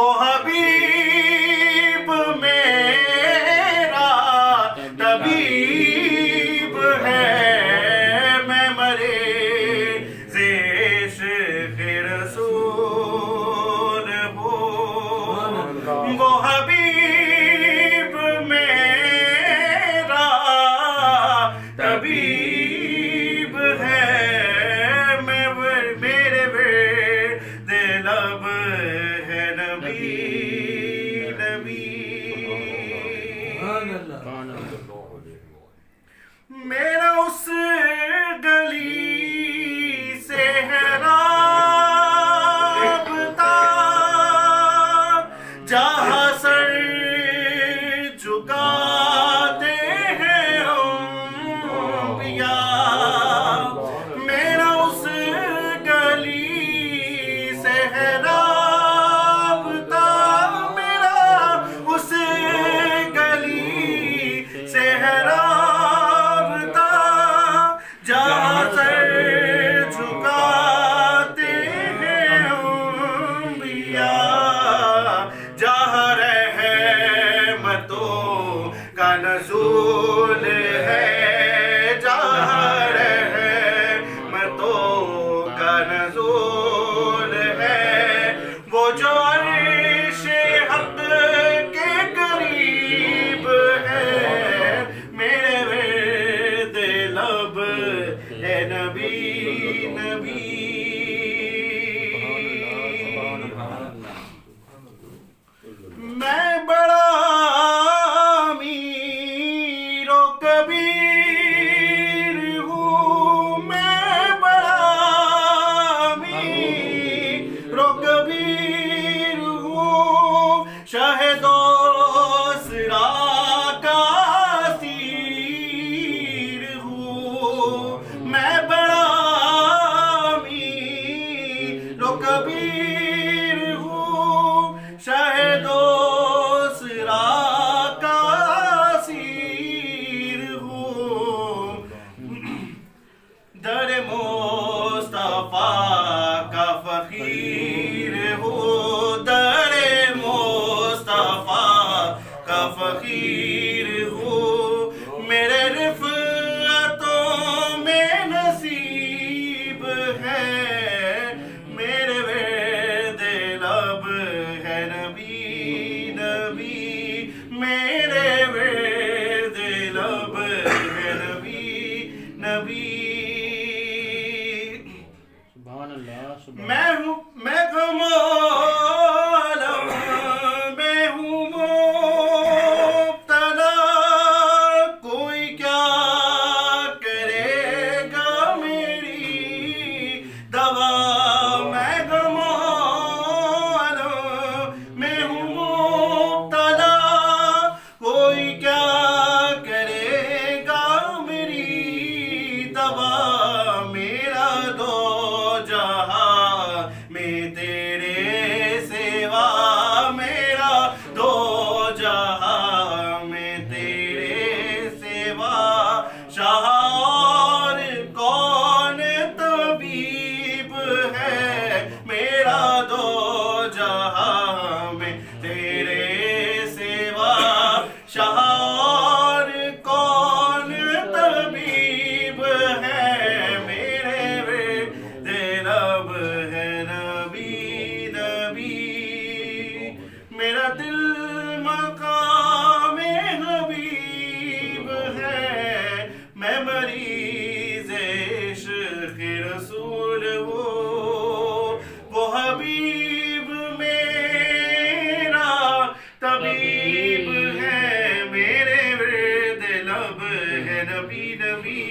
وہ حبیب میرا طبیب ہے، میں مریض عشق رسول ہوں، وہ حبیب میرا طبیب ہے، میں میرے ورد لب ہے نبی نبی۔ میرا اس گلی سے ہے رابطہ جہاں سر جھکاتے ہیں انبیاء، میرا اس گلی سے ہے رابطہ، میرا اس گلی سے ہے رابطہ جہاں سر جھکاتے ہیں انبیاء، جہاں رحمتوں کا نزول ہے، جہاں رحمتوں کا نزول ہے، وہ جو عرش حق کے قریب ہے، میرے ورد لب ہے نبی نبی۔ میں بڑا امیر و کبیر ہوں، میں بڑا امیر و کبیر ہوں، شاہد و اسرا کا اسیر ہوں، میں بڑا امیر و کبیر ہوں، شاہد و اسرا کا اسیر ہوں، در مصطفیٰ کا فقیر ہوں، در مصطفیٰ کا فقیر ہوں، میرے رفعتوں میں نصیب ہے، میرے ورد لب ہے نبی نبی، میرے ورد لب ہے نبی نبی۔ میں ہوں میں غم عالم میں ہوں مبتلا، کوئی کیا کرے گا میری دوا، میں غم عالم میں ہوں مبتلا، کوئی کیا کرے گا میری دوا، میرا دو جہاں میں تیرے سوا، میرا دو جہاں میں تیرے سوا، شاہ اور کون طبیب ہے، میرا دو جہاں میں تیرے سوا، شاہ اور کون طبیب ہے، میرے ورد لب ہے نبی نبی، میرا دل مقام حبیب ہے، میں مریض عشق رسول ہوں، وہ حبیب میرا طبیب ہے، میرے ورد لب ہے نبی نبی۔